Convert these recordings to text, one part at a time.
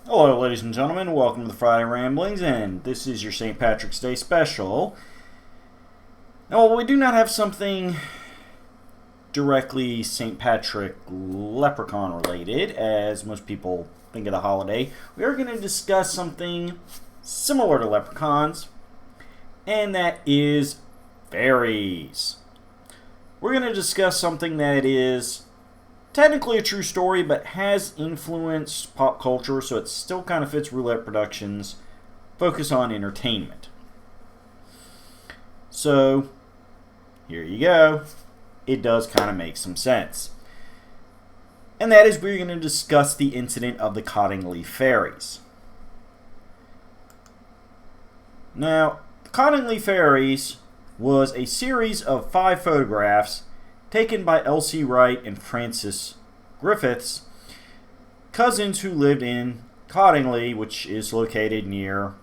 Hello, ladies and gentlemen. Welcome to the Friday Ramblings, and this is your St. Patrick's Day special. Now, while we do not have something directly St. Patrick leprechaun related, as most people think of the holiday, we are going to discuss something similar to leprechauns, and that is fairies. We're going to discuss something that is technically a true story, but has influenced pop culture, so it still kind of fits Roulette Productions' focus on entertainment. So, here you go. It does kind of make some sense. And that is, we're going to discuss the incident of the Cottingley Fairies. Now, the Cottingley Fairies was a series of 5 photographs taken by Elsie Wright and Frances Griffiths, cousins who lived in Cottingley, which is located near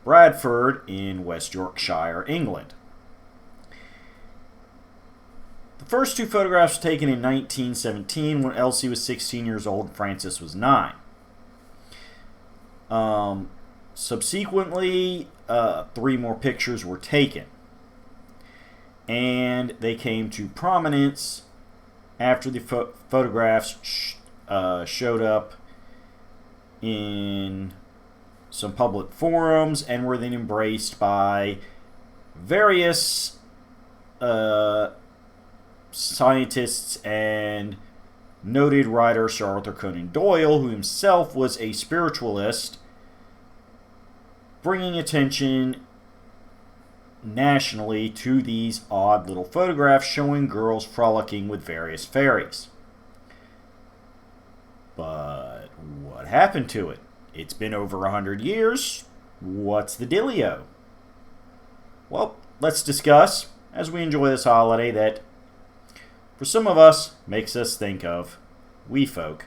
Bradford in West Yorkshire, England. The first 2 photographs were taken in 1917 when Elsie was 16 years old and Frances was 9. Subsequently, 3 more pictures were taken, and they came to prominence after the photographs showed up in some public forums and were then embraced by various scientists and noted writer Sir Arthur Conan Doyle, who himself was a spiritualist, bringing attention nationally to these odd little photographs showing girls frolicking with various fairies. But what happened to it? It's been over 100 years. What's the dealio? Well, let's discuss, as we enjoy this holiday that, for some of us, makes us think of wee folk.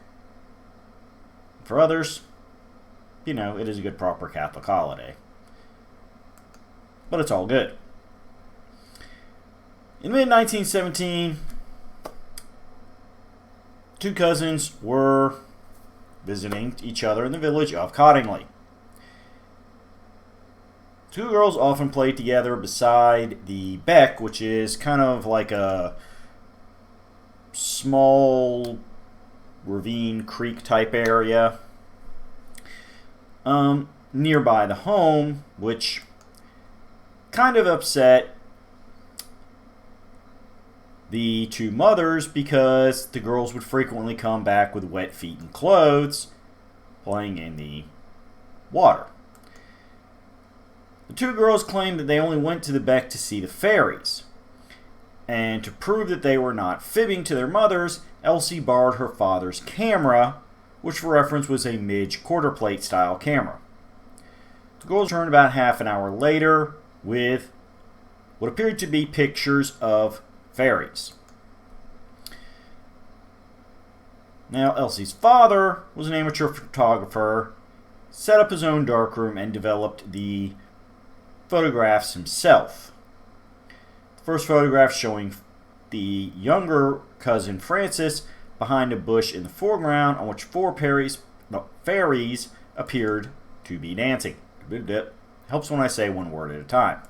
For others, it is a good proper Catholic holiday. But it's all good. In mid-1917, 2 cousins were visiting each other in the village of Cottingley. 2 girls often played together beside the beck, which is kind of like a small ravine creek type area nearby the home, which kind of upset the 2 mothers because the girls would frequently come back with wet feet and clothes playing in the water. The 2 girls claimed that they only went to the beck to see the fairies. And to prove that they were not fibbing to their mothers, Elsie borrowed her father's camera, which for reference was a Midge quarter-plate style camera. The girls returned about half an hour later with what appeared to be pictures of fairies. Now, Elsie's father was an amateur photographer, set up his own darkroom, and developed the photographs himself. The first photograph showing the younger cousin Frances behind a bush in the foreground on which 4 fairies appeared to be dancing. Helps when I say one word at a time.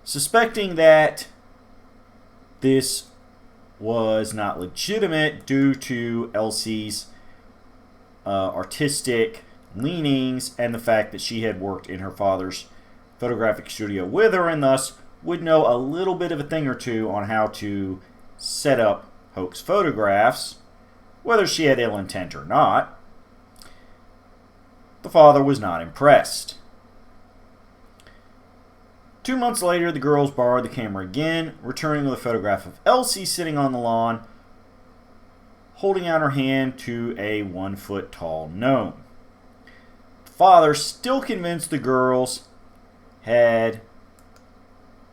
Suspecting that this was not legitimate due to Elsie's artistic leanings and the fact that she had worked in her father's photographic studio with her and thus would know a little bit of a thing or two on how to set up hoax photographs, whether she had ill intent or not, the father was not impressed. 2 months later, the girls borrowed the camera again, returning with a photograph of Elsie sitting on the lawn, holding out her hand to a 1-foot-tall gnome. The father, still convinced the girls had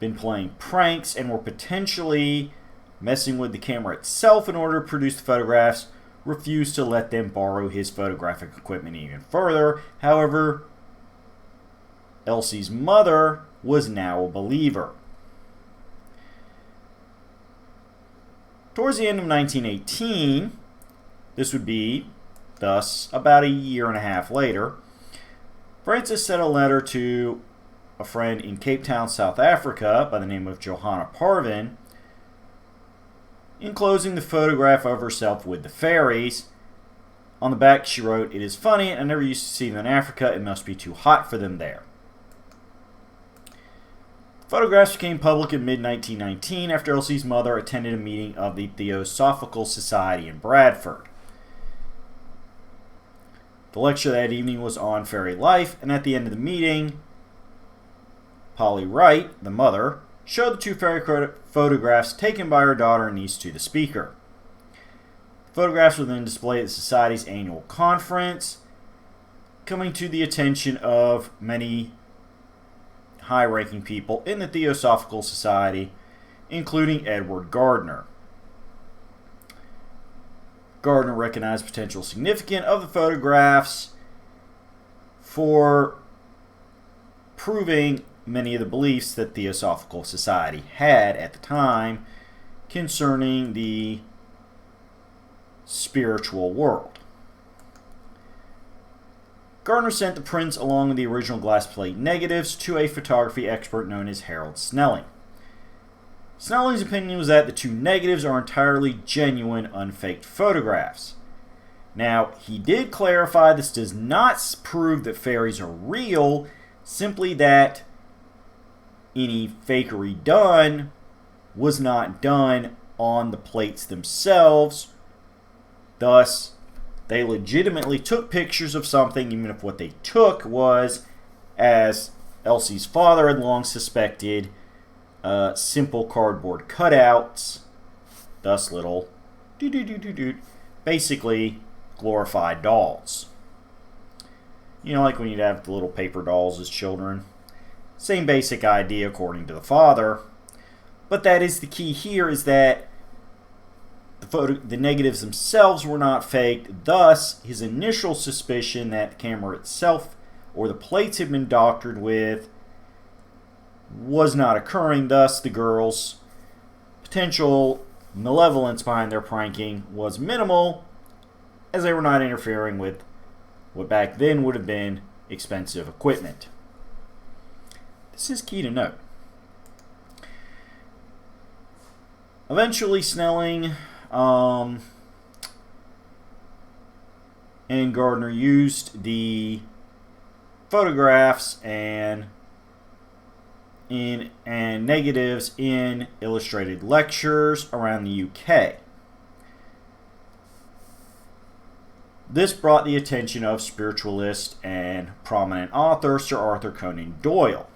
been playing pranks and were potentially messing with the camera itself in order to produce the photographs, refused to let them borrow his photographic equipment even further. However, Elsie's mother was now a believer. Towards the end of 1918, this would be Thus, about a year and a half later, Francis sent a letter to a friend in Cape Town, South Africa, by the name of Johanna Parvin, enclosing the photograph of herself with the fairies. On the back, she wrote, "It is funny. I never used to see them in Africa. It must be too hot for them there." Photographs became public in mid-1919 after Elsie's mother attended a meeting of the Theosophical Society in Bradford. The lecture that evening was on fairy life, and at the end of the meeting, Polly Wright, the mother, showed the two fairy photographs taken by her daughter and niece to the speaker. The photographs were then displayed at the Society's annual conference, coming to the attention of many high-ranking people in the Theosophical Society, including Edward Gardner. Gardner recognized potential significance of the photographs for proving many of the beliefs that Theosophical Society had at the time concerning the spiritual world. Gardner sent the prints along with the original glass plate negatives to a photography expert known as Harold Snelling. Snelling's opinion was that the two negatives are entirely genuine, unfaked photographs. Now, he did clarify this does not prove that fairies are real, simply that any fakery done was not done on the plates themselves. Thus, they legitimately took pictures of something, even if what they took was, as Elsie's father had long suspected, simple cardboard cutouts, thus little, basically glorified dolls. You know, like when you'd have the little paper dolls as children. Same basic idea according to the father. But that is the key here, is that the negatives themselves were not faked. Thus, his initial suspicion that the camera itself or the plates had been doctored with was not occurring. Thus, the girls' potential malevolence behind their pranking was minimal, as they were not interfering with what back then would have been expensive equipment. This is key to note. Eventually, Snelling and Gardner used the photographs and negatives in illustrated lectures around the UK. This brought the attention of spiritualist and prominent author Sir Arthur Conan Doyle.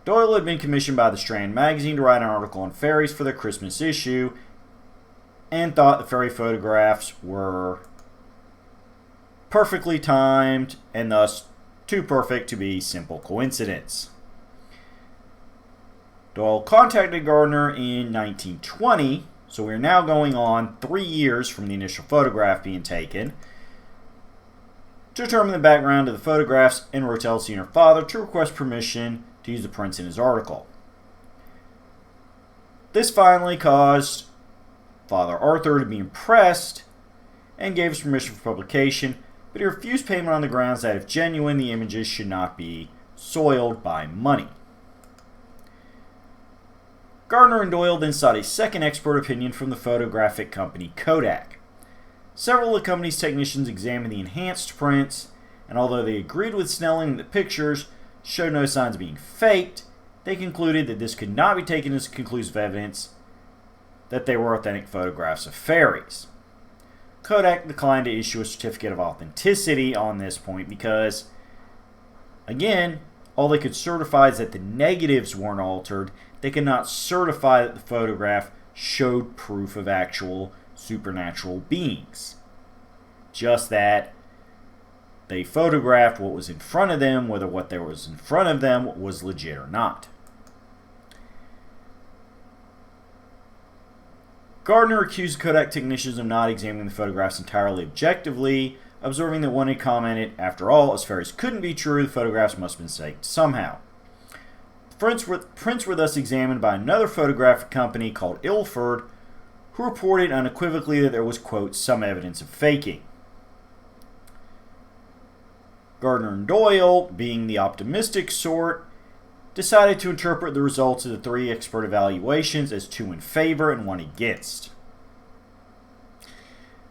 Doyle had been commissioned by the Strand magazine to write an article on fairies for their Christmas issue, and thought the fairy photographs were perfectly timed and thus too perfect to be simple coincidence. Doyle contacted Gardner in 1920, so we're now going on 3 years from the initial photograph being taken, to determine the background of the photographs and wrote to Elsie and her father to request permission to use the prints in his article. This finally caused Father Arthur to be impressed and gave us permission for publication, but he refused payment on the grounds that if genuine, the images should not be soiled by money. Gardner and Doyle then sought a second expert opinion from the photographic company Kodak. Several of the company's technicians examined the enhanced prints, and although they agreed with Snelling that pictures showed no signs of being faked, they concluded that this could not be taken as conclusive evidence that they were authentic photographs of fairies. Kodak declined to issue a certificate of authenticity on this point because, again, all they could certify is that the negatives weren't altered. They could not certify that the photograph showed proof of actual supernatural beings. Just that they photographed what was in front of them, whether what there was in front of them was legit or not. Gardner accused Kodak technicians of not examining the photographs entirely objectively, observing that one had commented, "After all, as fairies couldn't be true, the photographs must have been faked somehow." The prints were thus examined by another photographic company called Ilford, who reported unequivocally that there was, quote, "some evidence of faking." Gardner and Doyle, being the optimistic sort, decided to interpret the results of the 3 expert evaluations as 2 in favor and 1 against.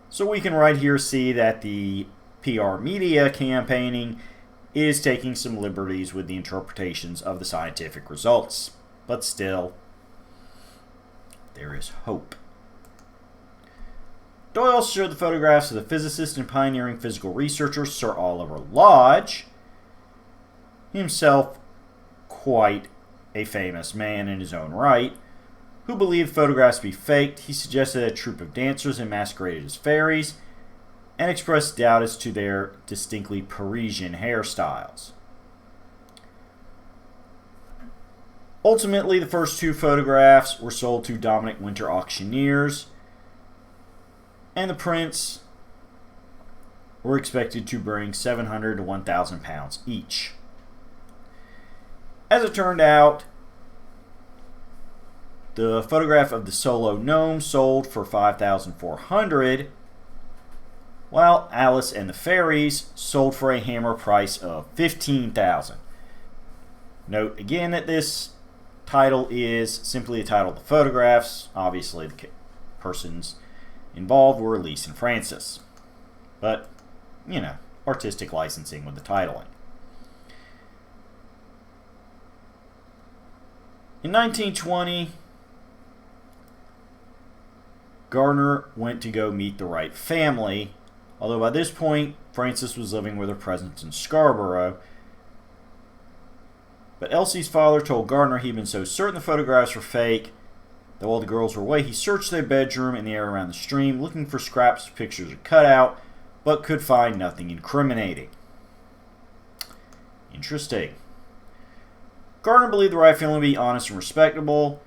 So we can right here see that the PR media campaigning is taking some liberties with the interpretations of the scientific results. But still, there is hope. Doyle showed the photographs of the physicist and pioneering physical researcher Sir Oliver Lodge, himself quite a famous man in his own right, who believed photographs to be faked. He suggested a troupe of dancers and masqueraded as fairies, and expressed doubt as to their distinctly Parisian hairstyles. Ultimately, the first 2 photographs were sold to Dominic Winter auctioneers, and the prints were expected to bring £700 to £1,000 each. As it turned out, the photograph of the solo gnome sold for $5,400, while Alice and the Fairies sold for a hammer price of $15,000. Note again that this title is simply a title of the photographs. Obviously, the persons involved were Elise and Francis. But, artistic licensing with the titling. In 1920, Gardner went to go meet the right family, although by this point, Frances was living with her parents in Scarborough. But Elsie's father told Gardner he'd been so certain the photographs were fake that while the girls were away, he searched their bedroom and the area around the stream, looking for scraps of pictures or cutout, but could find nothing incriminating. Interesting. Gardner believed the Wright family to be honest and respectable,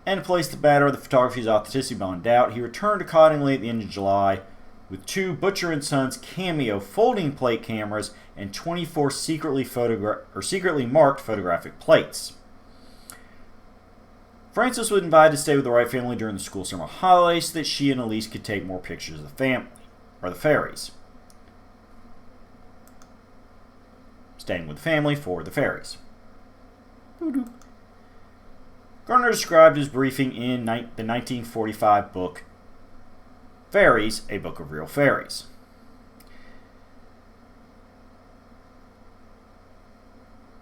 and to place the matter of the photography's authenticity beyond doubt, he returned to Cottingley at the end of July with 2 Butcher & Sons Cameo folding plate cameras and 24 secretly marked photographic plates. Frances was invited to stay with the Wright family during the school summer holiday so that she and Elise could take more pictures of the family, or the fairies. Staying with the family for the fairies. Gardner described his briefing in the 1945 book Fairies, A Book of Real Fairies.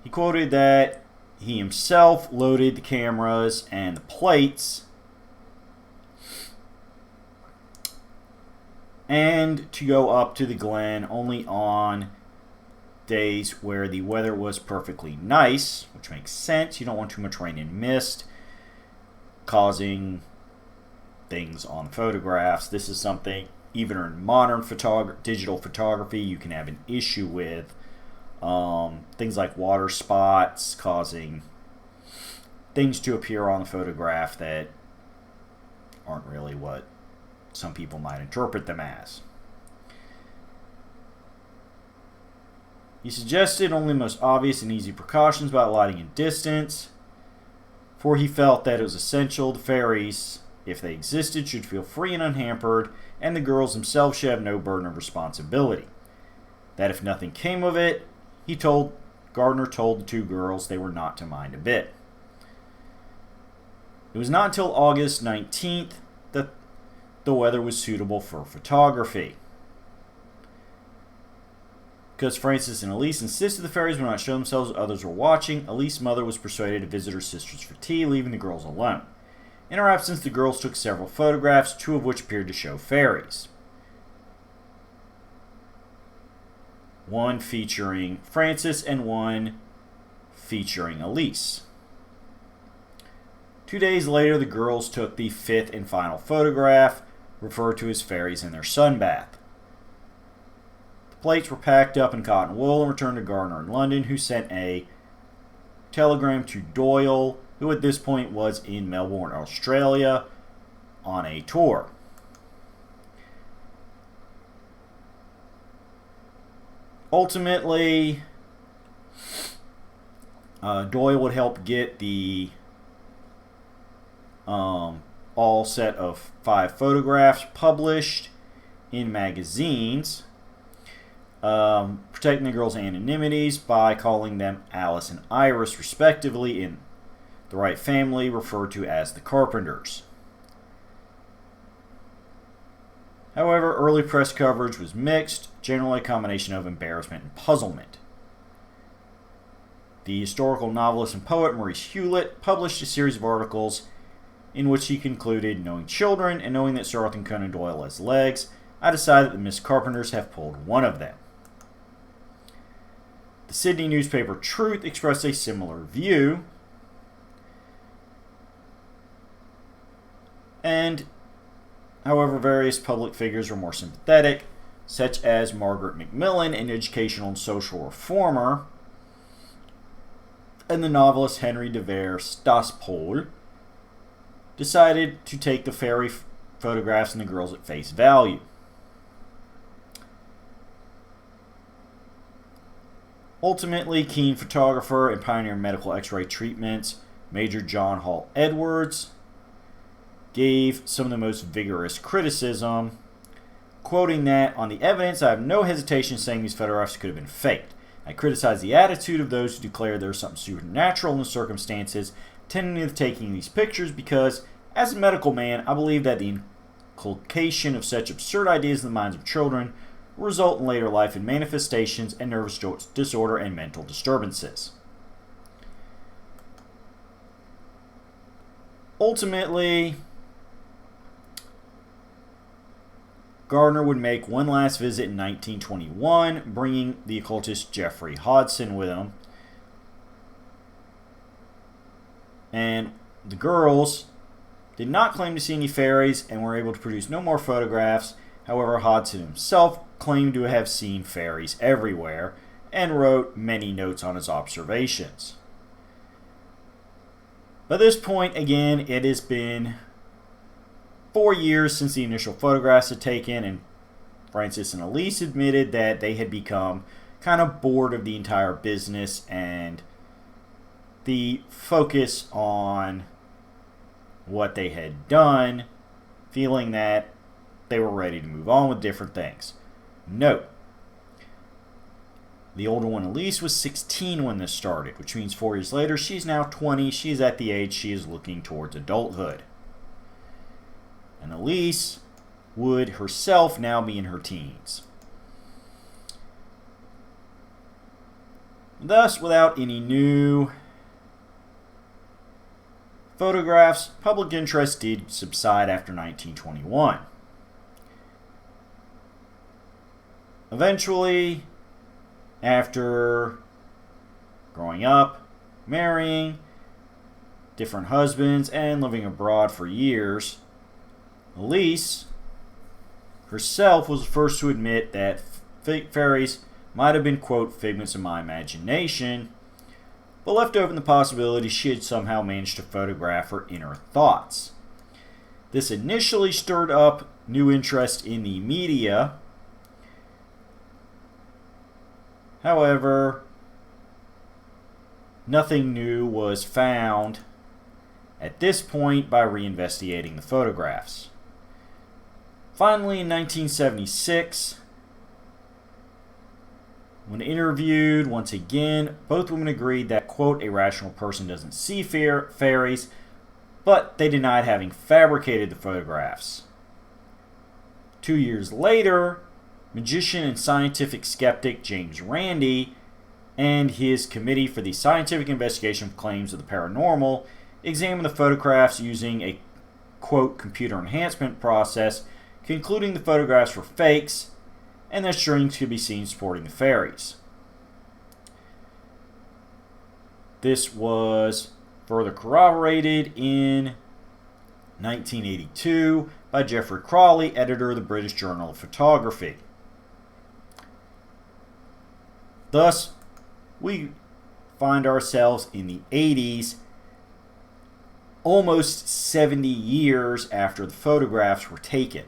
He quoted that he himself loaded the cameras and the plates and to go up to the Glen only on days where the weather was perfectly nice, which makes sense. You don't want too much rain and mist causing things on photographs. This is something even in modern digital photography you can have an issue with. Things like water spots causing things to appear on the photograph that aren't really what some people might interpret them as. He suggested only the most obvious and easy precautions about lighting and distance, for he felt that it was essential the fairies, if they existed, should feel free and unhampered, and the girls themselves should have no burden of responsibility. That if nothing came of it, Gardner told the 2 girls they were not to mind a bit. It was not until August 19th that the weather was suitable for photography. Because Frances and Elise insisted the fairies would not show themselves when others were watching, Elise's mother was persuaded to visit her sisters for tea, leaving the girls alone. In her absence, the girls took several photographs, 2 of which appeared to show fairies. One featuring Frances and one featuring Elise. 2 days later, the girls took the 5th and final photograph, referred to as fairies in their sunbath. The plates were packed up in cotton wool and returned to Gardner in London, who sent a telegram to Doyle, who at this point was in Melbourne, Australia, on a tour. Ultimately, Doyle would help get the all set of 5 photographs published in magazines. protecting the girls' anonymities by calling them Alice and Iris, respectively, in the right family, referred to as the Carpenters. However, early press coverage was mixed, generally a combination of embarrassment and puzzlement. The historical novelist and poet Maurice Hewlett published a series of articles in which he concluded, knowing children and knowing that Sir Arthur Conan Doyle has legs, I decided that the Miss Carpenters have pulled one of them. The Sydney newspaper Truth expressed a similar view, and however, various public figures were more sympathetic, such as Margaret Macmillan, an educational and social reformer, and the novelist Henry de Vere Staspol, decided to take the fairy photographs and the girls at face value. Ultimately, keen photographer and pioneer in medical X-ray treatments, Major John Hall Edwards, gave some of the most vigorous criticism, quoting that, on the evidence, I have no hesitation in saying these photographs could have been faked. I criticize the attitude of those who declare there is something supernatural in the circumstances attending to taking these pictures because, as a medical man, I believe that the inculcation of such absurd ideas in the minds of children will result in later life in manifestations and nervous disorder and mental disturbances. Ultimately, Gardner would make one last visit in 1921, bringing the occultist Geoffrey Hodson with him. And the girls did not claim to see any fairies and were able to produce no more photographs. However, Hodson himself claimed to have seen fairies everywhere and wrote many notes on his observations. By this point, again, it has been 4 years since the initial photographs had taken, and Francis and Elise admitted that they had become kind of bored of the entire business and the focus on what they had done, feeling that they were ready to move on with different things. Note, the older one, Elise, was 16 when this started, which means 4 years later, she's now 20. She's at the age she is looking towards adulthood. And Elise would herself now be in her teens. Thus, without any new photographs, public interest did subside after 1921. Eventually, after growing up, marrying, different husbands, and living abroad for years, Elise herself was the first to admit that fairies might have been, quote, figments of my imagination, but left open the possibility she had somehow managed to photograph her inner thoughts. This initially stirred up new interest in the media. However, nothing new was found at this point by reinvestigating the photographs. Finally, in 1976, when interviewed once again, both women agreed that, quote, a rational person doesn't see fairies, but they denied having fabricated the photographs. 2 years later, magician and scientific skeptic James Randi and his Committee for the Scientific Investigation of Claims of the Paranormal examined the photographs using a, quote, computer enhancement process, concluding the photographs were fakes and that strings could be seen supporting the fairies. This was further corroborated in 1982 by Geoffrey Crawley, editor of the British Journal of Photography. Thus, we find ourselves in the 80s, almost 70 years after the photographs were taken.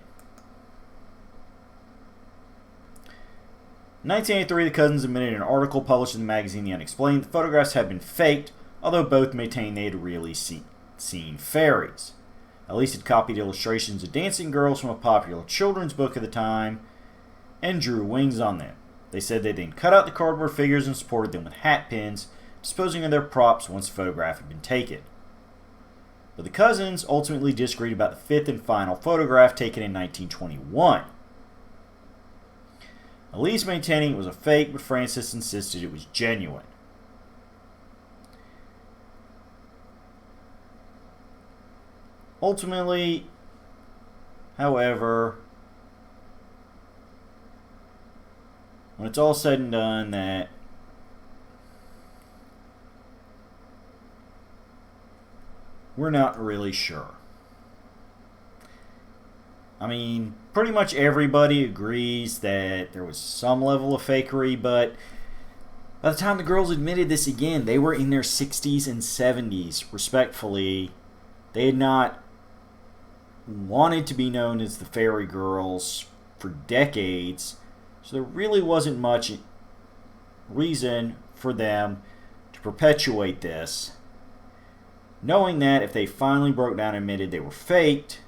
In 1983, the cousins admitted in an article published in the magazine The Unexplained the photographs had been faked, although both maintained they had really seen fairies. Elise had copied illustrations of dancing girls from a popular children's book of the time and drew wings on them. They said they then cut out the cardboard figures and supported them with hat pins, disposing of their props once the photograph had been taken. But the cousins ultimately disagreed about the fifth and final photograph taken in 1921. Elise maintaining it was a fake, but Frances insisted it was genuine. Ultimately, however, when it's all said and done, that we're not really sure. I mean, pretty much everybody agrees that there was some level of fakery, but by the time the girls admitted this again, they were in their 60s and 70s, respectfully. They had not wanted to be known as the Fairy Girls for decades, so there really wasn't much reason for them to perpetuate this, knowing that if they finally broke down and admitted they were faked,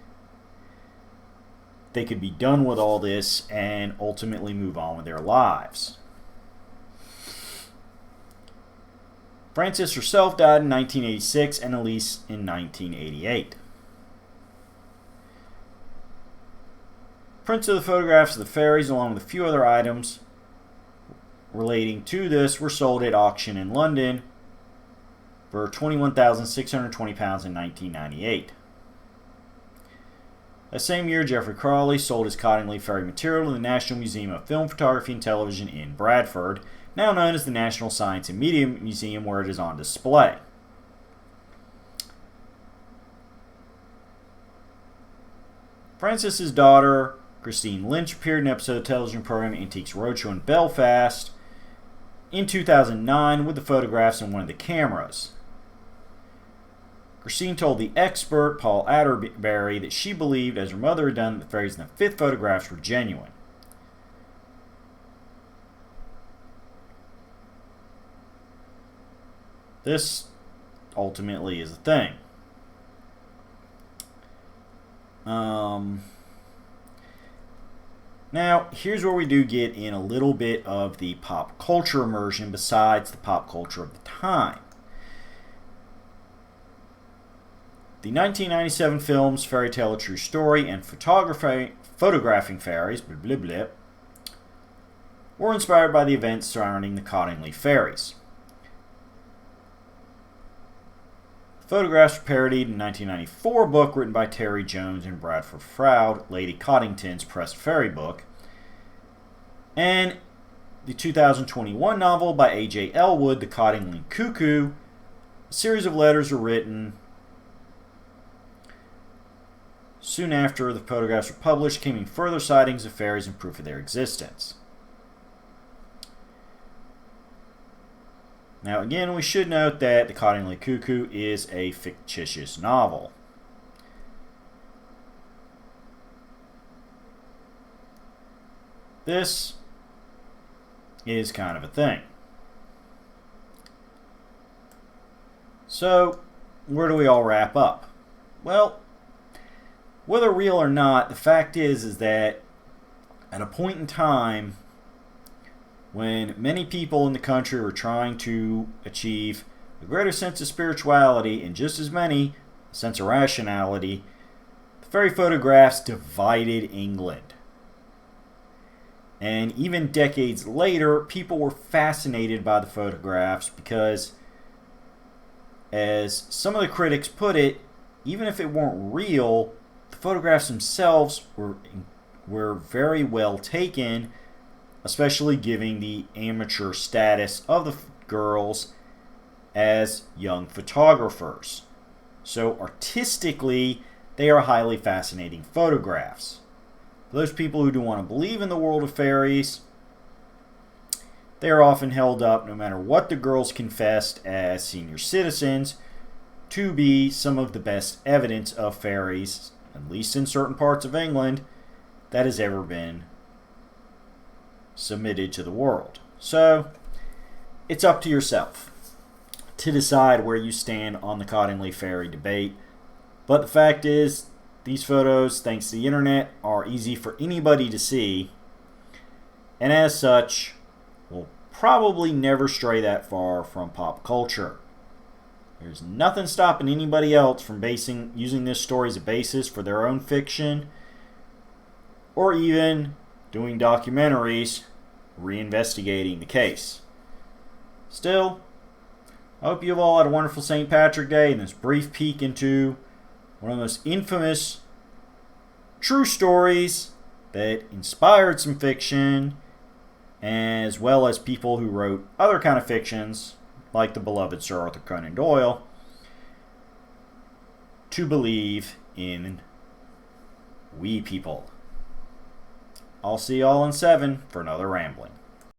they could be done with all this and ultimately move on with their lives. Frances herself died in 1986 and Elise in 1988. Prints of the photographs of the fairies, along with a few other items relating to this, were sold at auction in London for £21,620 in 1998. That same year, Geoffrey Crawley sold his Cottingley Fairy material to the National Museum of Film, Photography and Television in Bradford, now known as the National Science and Media Museum, where it is on display. Frances's daughter, Christine Lynch, appeared in an episode of the television program Antiques Roadshow in Belfast in 2009 with the photographs and one of the cameras. Christine told the expert, Paul Atterbury, that she believed, as her mother had done, that the fairies in the fifth photographs were genuine. This ultimately is a thing. Now, here's where we do get in a little bit of the pop culture immersion besides the pop culture of the time. The 1997 films Fairy Tale: A True Story and Photographing Fairies were inspired by the events surrounding the Cottingley Fairies. Photographs were parodied in a 1994 book written by Terry Jones and Bradford Froude, Lady Cottington's pressed fairy book, and the 2021 novel by A.J. Elwood, The Cottingley Cuckoo. A series of letters were written soon after the photographs were published, claiming further sightings of fairies and proof of their existence. Now, again, we should note that The Cottingley Cuckoo is a fictitious novel. This is kind of a thing. So, where do we all wrap up? Well, whether real or not, the fact is that at a point in time when many people in the country were trying to achieve a greater sense of spirituality and just as many a sense of rationality, the fairy photographs divided England. And even decades later, people were fascinated by the photographs because, as some of the critics put it, even if it weren't real, the photographs themselves were very well taken, especially giving the amateur status of the girls as young photographers. So artistically, they are highly fascinating photographs. For those people who do want to believe in the world of fairies, they are often held up, no matter what the girls confessed as senior citizens, to be some of the best evidence of fairies, at least in certain parts of England, that has ever been submitted to the world. So, it's up to yourself to decide where you stand on the Cottingley Fairy debate. But the fact is, these photos, thanks to the internet, are easy for anybody to see. And as such, probably never stray that far from pop culture. There's nothing stopping anybody else from using this story as a basis for their own fiction, or even doing documentaries reinvestigating the case. Still, I hope you've all had a wonderful St. Patrick's Day and this brief peek into one of the most infamous true stories that inspired some fiction, as well as people who wrote other kind of fictions, like the beloved Sir Arthur Conan Doyle, to believe in we people. I'll see y'all in 7 for another rambling.